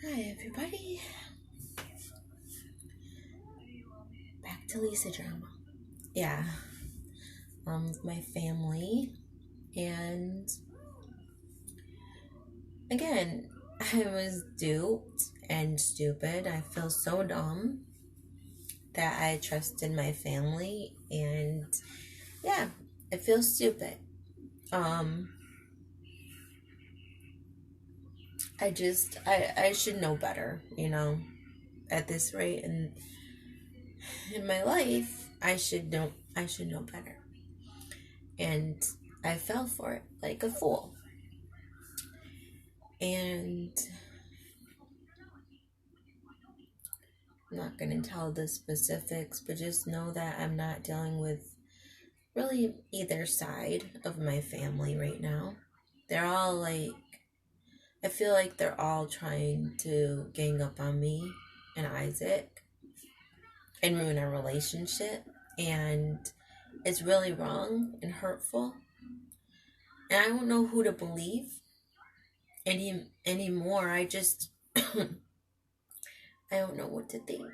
Hi everybody, back to Lisa drama. Yeah, with my family, and again, I was duped and stupid. I feel so dumb that I trusted my family, and yeah, I feel stupid. I should know better, at this rate in my life, I should know better. And I fell for it like a fool. And I'm not going to tell the specifics, but just know that I'm not dealing with really either side of my family right now. They're all like, I feel like they're all trying to gang up on me and Isaac and ruin our relationship. And it's really wrong and hurtful. And I don't know who to believe anymore. I just, I don't know what to think.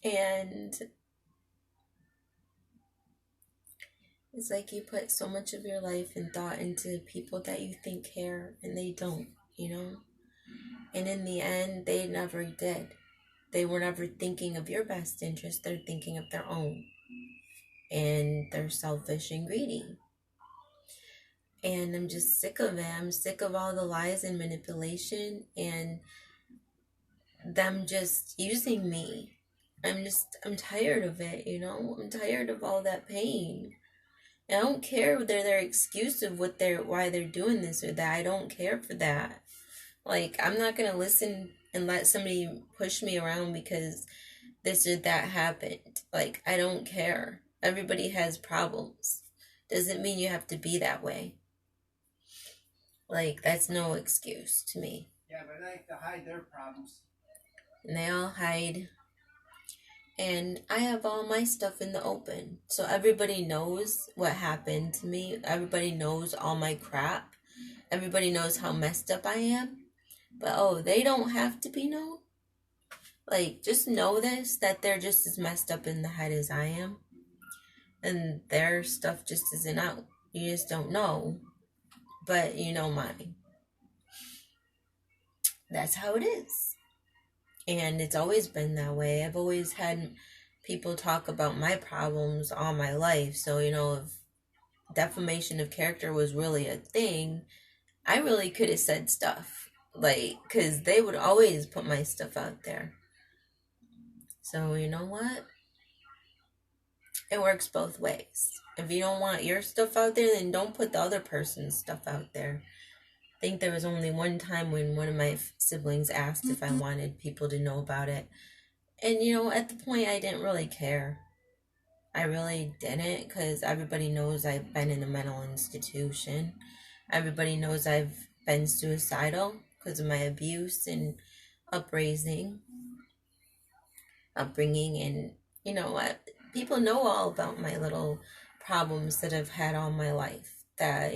And it's like you put so much of your life and thought into people that you think care, and they don't, And in the end, they never did. They were never thinking of your best interest. They're thinking of their own. And they're selfish and greedy. And I'm just sick of it. I'm sick of all the lies and manipulation and them just using me. I'm tired of it, I'm tired of all that pain. I don't care whether their excuse of why they're doing this or that. I don't care for that. Like, I'm not gonna listen and let somebody push me around because this or that happened. Like, I don't care. Everybody has problems. Doesn't mean you have to be that way. Like, that's no excuse to me. Yeah, but they like to hide their problems. And they all hide. And I have all my stuff in the open. So everybody knows what happened to me. Everybody knows all my crap. Everybody knows how messed up I am. But they don't have to be known. Like, just know this, that they're just as messed up in the head as I am. And their stuff just isn't out. You just don't know. But you know mine. That's how it is. And it's always been that way. I've always had people talk about my problems all my life. So, if defamation of character was really a thing, I really could have said stuff. Like, because they would always put my stuff out there. So, you know what? It works both ways. If you don't want your stuff out there, then don't put the other person's stuff out there. I think there was only one time when one of my siblings asked if I wanted people to know about it. And, at the point, I didn't really care. I really didn't, because everybody knows I've been in a mental institution. Everybody knows I've been suicidal because of my abuse and upbringing. And, what? People know all about my little problems that I've had all my life. That,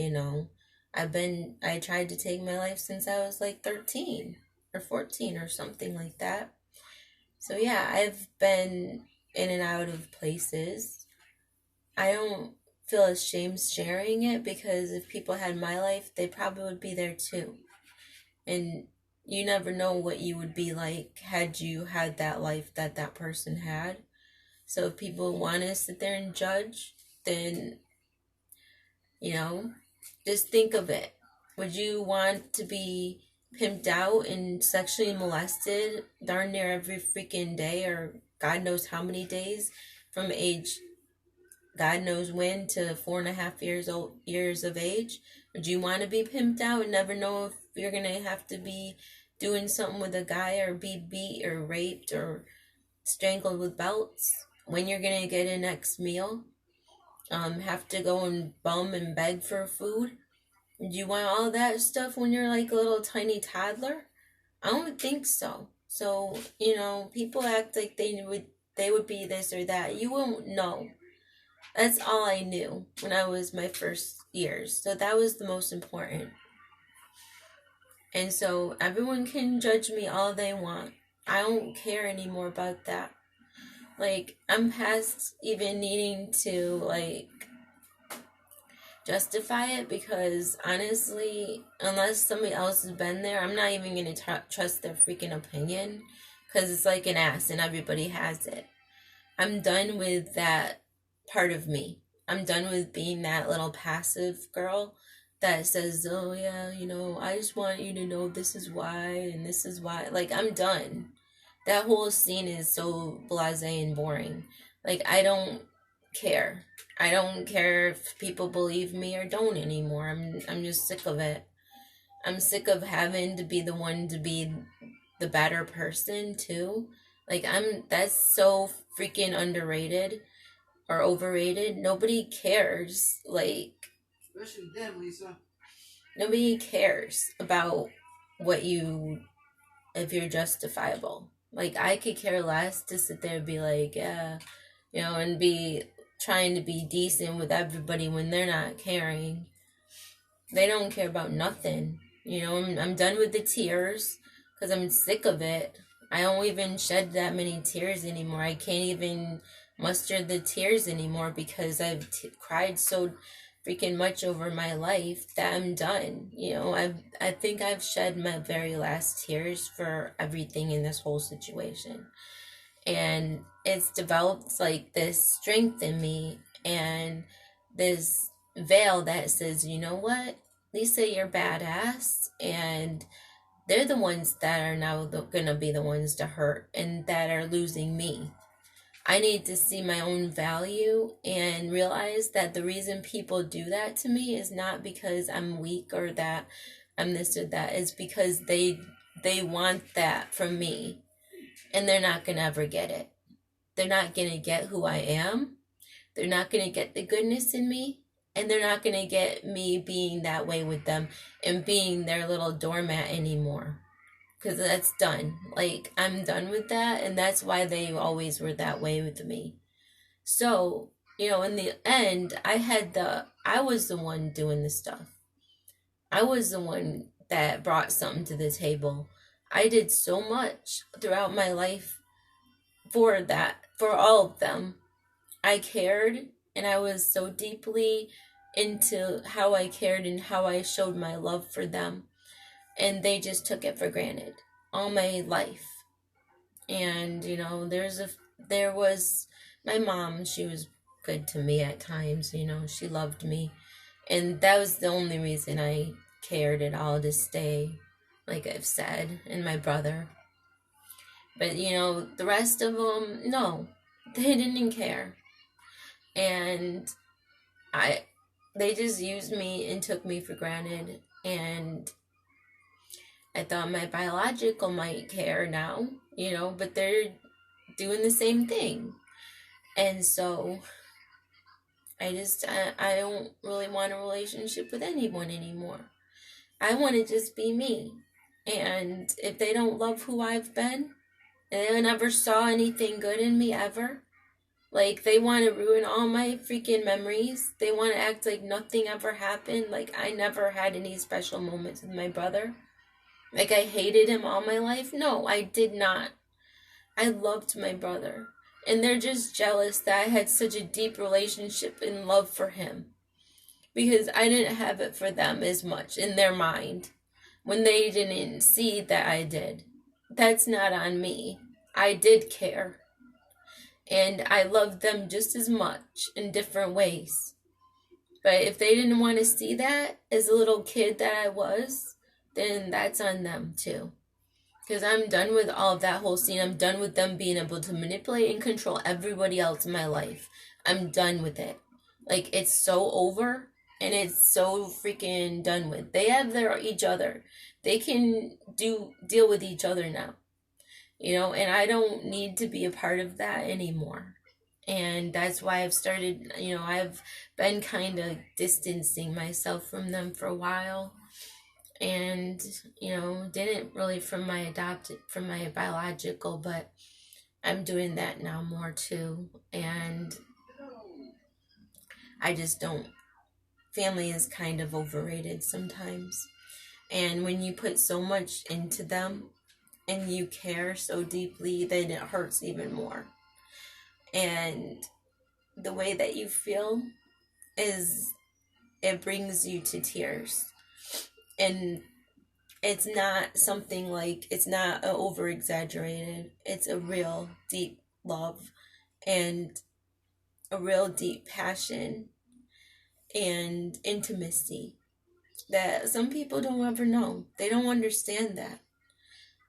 I tried to take my life since I was like 13 or 14 or something like that. So yeah, I've been in and out of places. I don't feel ashamed sharing it because if people had my life, they probably would be there too. And you never know what you would be like had you had that life that person had. So if people want to sit there and judge, then, just think of it. Would you want to be pimped out and sexually molested darn near every freaking day, or God knows how many days, from age God knows when to 4.5 years of age? Would you want to be pimped out and never know if you're going to have to be doing something with a guy, or be beat or raped or strangled with belts? When you're going to get a next meal? Have to go and bum and beg for food? Do you want all that stuff when you're like a little tiny toddler? I don't think so. So, people act like they would be this or that. You won't know. That's all I knew when I was my first years. So that was the most important. And so everyone can judge me all they want. I don't care anymore about that. Like, I'm past even needing to, like, justify it, because honestly, unless somebody else has been there, I'm not even going to trust their freaking opinion, because it's like an ass and everybody has it. I'm done with that part of me. I'm done with being that little passive girl that says, oh yeah, I just want you to know this is why and this is why. Like, I'm done. That whole scene is so blasé and boring. Like, I don't care. I don't care if people believe me or don't anymore. I'm just sick of it. I'm sick of having to be the one to be the better person too. Like, that's so freaking underrated or overrated. Nobody cares. Like, Especially them, Lisa. nobody cares about what you, if you're justifiable. Like, I could care less to sit there and be like, yeah, and be trying to be decent with everybody when they're not caring. They don't care about nothing. I'm done with the tears because I'm sick of it. I don't even shed that many tears anymore. I can't even muster the tears anymore because I've cried so freaking much over my life that I'm done. I think I've shed my very last tears for everything in this whole situation. And it's developed like this strength in me and this veil that says, you know what, Lisa, you're badass, and they're the ones that are now gonna be the ones to hurt and that are losing me. I need to see my own value and realize that the reason people do that to me is not because I'm weak or that I'm this or that. It's because they want that from me, and they're not gonna ever get it. They're not gonna get who I am. They're not gonna get the goodness in me. And they're not gonna get me being that way with them and being their little doormat anymore. Because that's done. Like, I'm done with that, and that's why they always were that way with me. So, in the end, I was the one doing the stuff. I was the one that brought something to the table. I did so much throughout my life for all of them. I cared, and I was so deeply into how I cared and how I showed my love for them, and they just took it for granted all my life. And there was my mom. She was good to me at times. She loved me, and that was the only reason I cared at all to stay, like I've said. And my brother. But the rest of them, no, they didn't care. And I they just used me and took me for granted. And I thought my biological might care now, but they're doing the same thing. And so I don't really want a relationship with anyone anymore. I want to just be me. And if they don't love who I've been, and they never saw anything good in me ever, like, they want to ruin all my freaking memories. They want to act like nothing ever happened. Like, I never had any special moments with my brother. Like, I hated him all my life. No, I did not. I loved my brother. And they're just jealous that I had such a deep relationship and love for him. Because I didn't have it for them as much in their mind. When they didn't see that I did. That's not on me. I did care. And I loved them just as much in different ways. But if they didn't want to see that as a little kid that I was, then that's on them too. Because I'm done with all of that whole scene. I'm done with them being able to manipulate and control everybody else in my life. I'm done with it. Like, it's so over, and it's so freaking done with. They have each other. They can deal with each other now. And I don't need to be a part of that anymore. And that's why I've been kind of distancing myself from them for a while. And, didn't really from my biological, but I'm doing that now more too. And I just don't, family is kind of overrated sometimes. And when you put so much into them and you care so deeply, then it hurts even more. And the way that you feel is, it brings you to tears. And it's not something like, it's not over exaggerated. It's a real deep love and a real deep passion and intimacy that some people don't ever know. They don't understand that.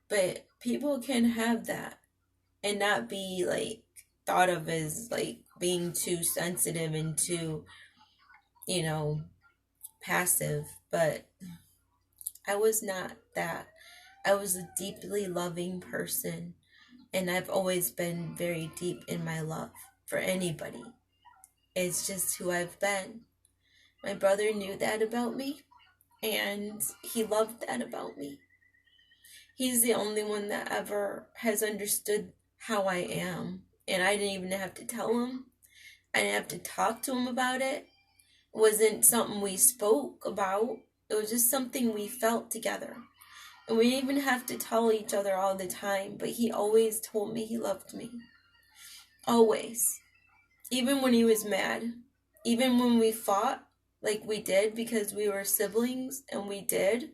But people can have that and not be like thought of as like being too sensitive and too, you know, passive. But I was not that. I was a deeply loving person, and I've always been very deep in my love for anybody. It's just who I've been. My brother knew that about me, and he loved that about me. He's the only one that ever has understood how I am, and I didn't even have to tell him. I didn't have to talk to him about it. It wasn't something we spoke about. It was just something we felt together. And we didn't even have to tell each other all the time, but he always told me he loved me. Always. Even when he was mad. Even when we fought, like we did, because we were siblings, and we did.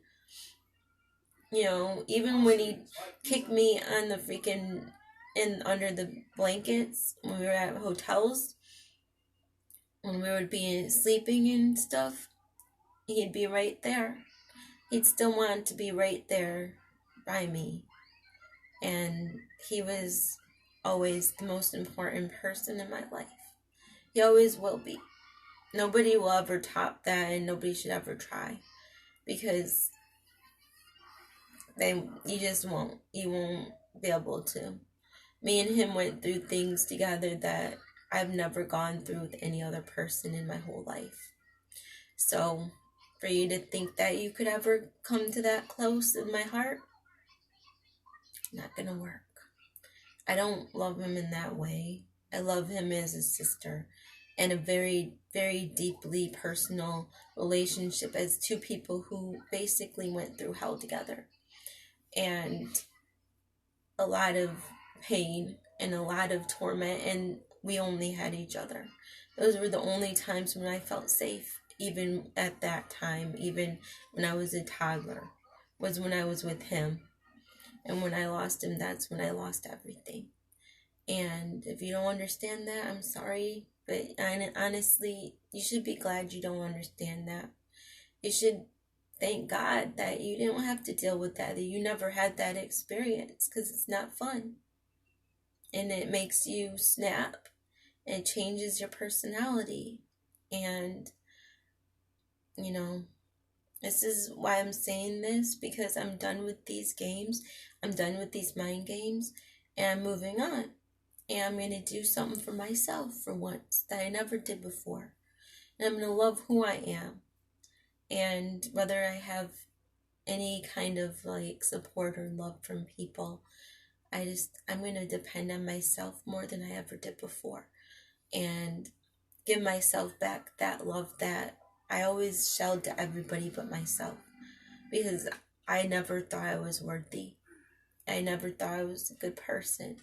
You know, even when he kicked me on the freaking, in under the blankets, when we were at hotels, when we would be sleeping and stuff, he'd be right there. He'd still want to be right there by me. And he was always the most important person in my life. He always will be. Nobody will ever top that, and nobody should ever try. Because you just won't. You won't be able to. Me and him went through things together that I've never gone through with any other person in my whole life. So, for you to think that you could ever come to that close in my heart, not gonna work. I don't love him in that way. I love him as a sister, and a very, very deeply personal relationship as two people who basically went through hell together. And a lot of pain and a lot of torment, and we only had each other. Those were the only times when I felt safe, even at that time, even when I was a toddler, was when I was with him. And when I lost him, that's when I lost everything. And if you don't understand that, I'm sorry. But honestly, you should be glad you don't understand that. You should thank God that you didn't have to deal with that you never had that experience, because it's not fun. And it makes you snap. And it changes your personality. And, you know, this is why I'm saying this, because I'm done with these games. I'm done with these mind games. And I'm moving on. And I'm going to do something for myself for once that I never did before. And I'm going to love who I am. And whether I have any kind of like support or love from people, I'm going to depend on myself more than I ever did before. And give myself back that love that I always showed to everybody but myself. Because I never thought I was worthy. I never thought I was a good person.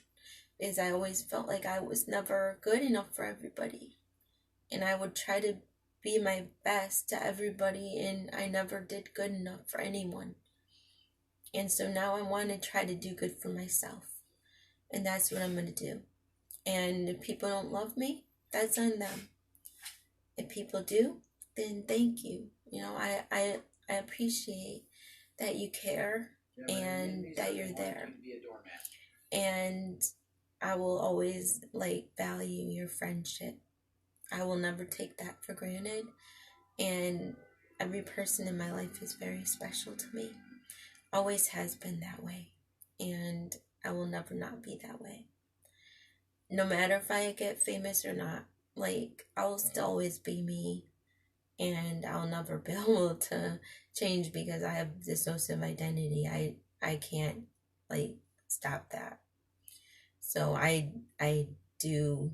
Because I always felt like I was never good enough for everybody. And I would try to be my best to everybody, and I never did good enough for anyone. And so now I want to try to do good for myself. And that's what I'm going to do. And if people don't love me, that's on them. If people do, then thank you. You know, I appreciate that you care and that you're there. And I will always like value your friendship. I will never take that for granted. And every person in my life is very special to me. Always has been that way. And I will never not be that way. No matter if I get famous or not, like, I will still always be me. And I'll never be able to change because I have dissociative identity. I can't like stop that. So I do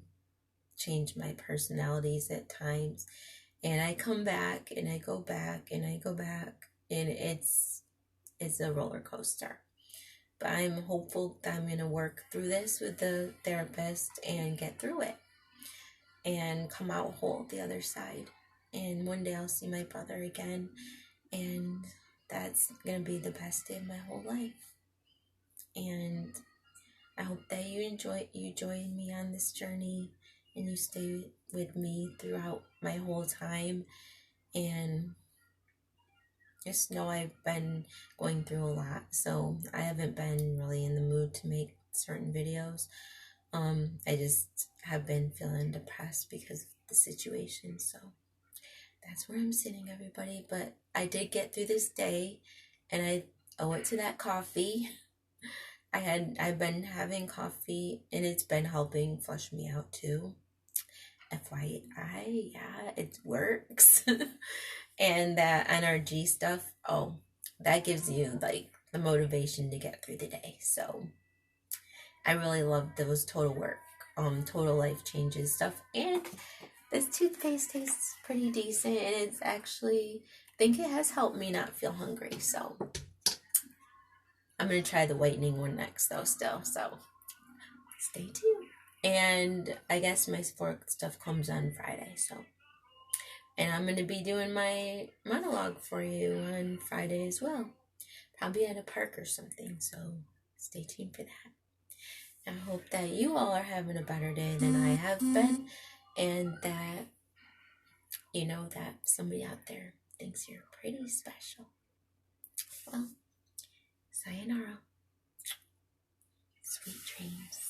change my personalities at times, and I come back and I go back and I go back, and it's a roller coaster. But I'm hopeful that I'm gonna work through this with the therapist and get through it and come out whole the other side. And one day I'll see my brother again, and that's gonna be the best day of my whole life. And I hope that you join me on this journey and you stay with me throughout my whole time. And just know I've been going through a lot, so I haven't been really in the mood to make certain videos. I just have been feeling depressed because of the situation, so that's where I'm sitting, everybody. But I did get through this day, and I owe it to that coffee. I've been having coffee, and it's been helping flush me out too. FYI, yeah, it works. And that NRG stuff, oh, that gives you like the motivation to get through the day. So I really love those total life changes stuff. And this toothpaste tastes pretty decent, and it's actually, I think it has helped me not feel hungry. So I'm gonna try the whitening one next though still, so stay tuned. And I guess my sport stuff comes on Friday, so. And I'm going to be doing my monologue for you on Friday as well. Probably at a park or something, so stay tuned for that. I hope that you all are having a better day than I have been, and that you know that somebody out there thinks you're pretty special. Well, sayonara. Sweet dreams.